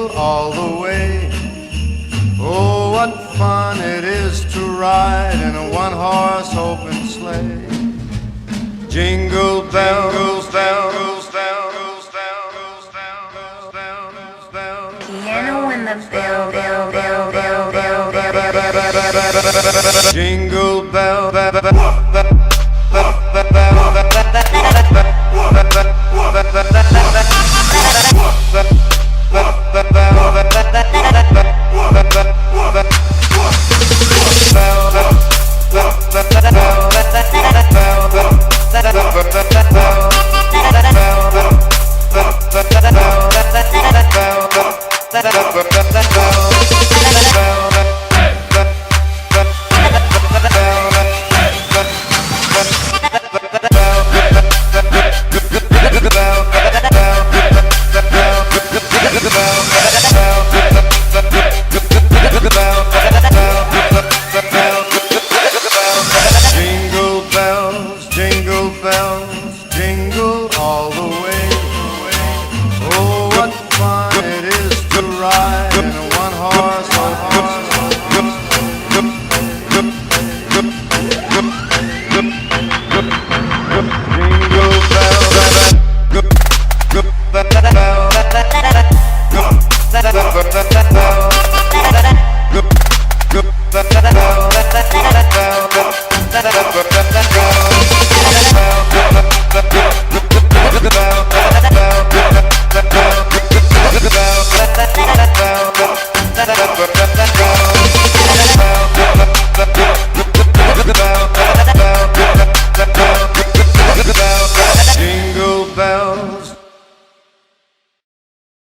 jingle all the way. Oh, what fun it is to ride in a one-horse open sleigh. Jingle bells, bells, bells, bells, bells, bells, bells. Piano in the bell, bell, bell, bell, bell, bell. Jingle bell, jingle bells, jingle all the way. Oh, what fun it is to ride in a one-horse jingle bell.